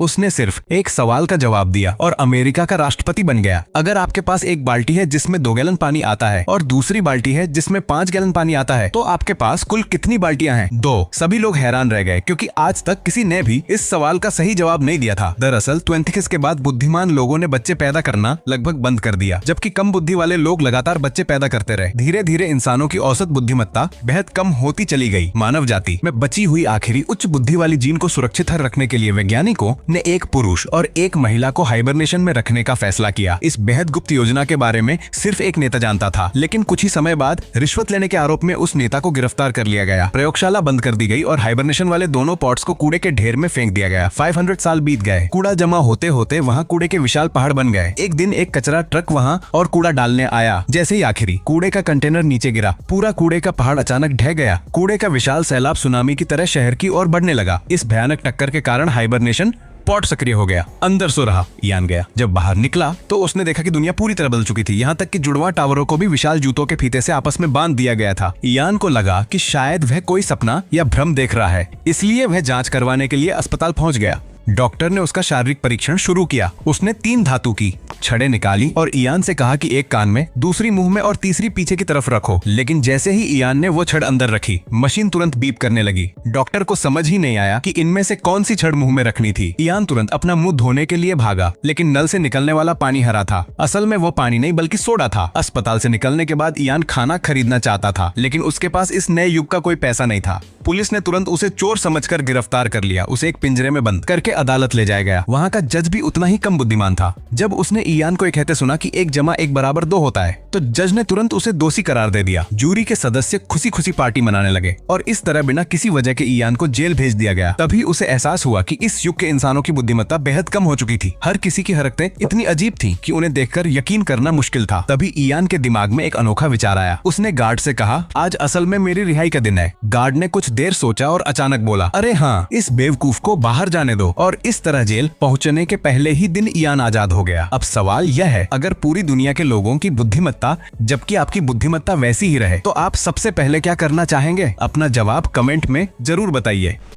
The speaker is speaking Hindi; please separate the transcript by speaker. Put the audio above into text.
Speaker 1: उसने सिर्फ एक सवाल का जवाब दिया और अमेरिका का राष्ट्रपति बन गया। अगर आपके पास एक बाल्टी है जिसमें 2 गैलन पानी आता है और दूसरी बाल्टी है जिसमें 5 गैलन पानी आता है, तो आपके पास कुल कितनी बाल्टियां हैं? 2। सभी लोग हैरान रह गए क्योंकि आज तक किसी ने भी इस सवाल का सही जवाब नहीं दिया था। दरअसल 20 के बाद बुद्धिमान लोगों ने बच्चे पैदा करना लगभग बंद कर दिया, जबकि कम बुद्धि वाले लोग लगातार बच्चे पैदा करते रहे। धीरे धीरे इंसानों की औसत बुद्धिमत्ता बेहद कम होती चली गई। मानव जाति में बची हुई आखिरी उच्च बुद्धि वाली जीन को सुरक्षित रखने के लिए वैज्ञानिकों ने एक पुरुष और एक महिला को हाइबरनेशन में रखने का फैसला किया। इस बेहद गुप्त योजना के बारे में सिर्फ एक नेता जानता था, लेकिन कुछ ही समय बाद रिश्वत लेने के आरोप में उस नेता को गिरफ्तार कर लिया गया। प्रयोगशाला बंद कर दी गई और हाइबरनेशन वाले दोनों पॉट्स को कूड़े के ढेर में फेंक दिया गया। 500 साल बीत गए। कूड़ा जमा होते होते वहाँ कूड़े के विशाल पहाड़ बन गए। एक दिन एक कचरा ट्रक वहाँ और कूड़ा डालने आया। जैसे ही आखिरी कूड़े का कंटेनर नीचे गिरा, पूरा कूड़े का पहाड़ अचानक ढह गया। कूड़े का विशाल सैलाब सुनामी की तरह शहर की ओर बढ़ने लगा। इस भयानक टक्कर के कारण हाइबरनेशन पॉट सक्रिय हो गया। अंदर सो रहा इयान गया। जब बाहर निकला तो उसने देखा कि दुनिया पूरी तरह बदल चुकी थी। यहाँ तक कि जुड़वा टावरों को भी विशाल जूतों के फीते से आपस में बांध दिया गया था। इयान को लगा कि शायद वह कोई सपना या भ्रम देख रहा है, इसलिए वह जांच करवाने के लिए अस्पताल पहुंच गया। डॉक्टर ने उसका शारीरिक परीक्षण शुरू किया। उसने 3 धातु की छड़ें निकाली और इयान से कहा कि एक कान में, दूसरी मुंह में और तीसरी पीछे की तरफ रखो। लेकिन जैसे ही इयान ने वो छड़ अंदर रखी, मशीन तुरंत बीप करने लगी। डॉक्टर को समझ ही नहीं आया कि इनमें से कौन सी छड़ मुंह में रखनी थी। इयान तुरंत अपना मुंह धोने के लिए भागा, लेकिन नल से निकलने वाला पानी हरा था। असल में वो पानी नहीं बल्कि सोडा था। अस्पताल से निकलने के बाद इयान खाना खरीदना चाहता था, लेकिन उसके पास इस नए युग का कोई पैसा नहीं था। पुलिस ने तुरंत उसे चोर समझकर गिरफ्तार कर लिया। उसे एक पिंजरे में बंद करके अदालत ले जाया गया। वहाँ का जज भी उतना ही कम बुद्धिमान था। जब उसने इयान को कहते सुना कि 1 + 1 = 2 होता है, तो जज ने तुरंत उसे दोषी करार दे दिया। जूरी के सदस्य खुशी खुशी पार्टी मनाने लगे और इस तरह बिना किसी वजह के इयान को जेल भेज दिया गया। तभी उसे एहसास हुआ कि इस युग के इंसानों की बुद्धिमत्ता बेहद कम हो चुकी थी। हर किसी की हरकतें इतनी अजीब थी कि उन्हें देखकर यकीन करना मुश्किल था। तभी इयान के दिमाग में एक अनोखा विचार आया। उसने गार्ड से कहा, आज असल में मेरी रिहाई का दिन है। गार्ड ने कुछ देर सोचा और अचानक बोला, अरे हाँ, इस बेवकूफ को बाहर जाने दो। और इस तरह जेल पहुंचने के पहले ही दिन इयान आजाद हो गया। अब सवाल यह है, अगर पूरी दुनिया के लोगों की बुद्धिमत्ता जबकि आपकी बुद्धिमत्ता वैसी ही रहे, तो आप सबसे पहले क्या करना चाहेंगे? अपना जवाब कमेंट में जरूर बताइए।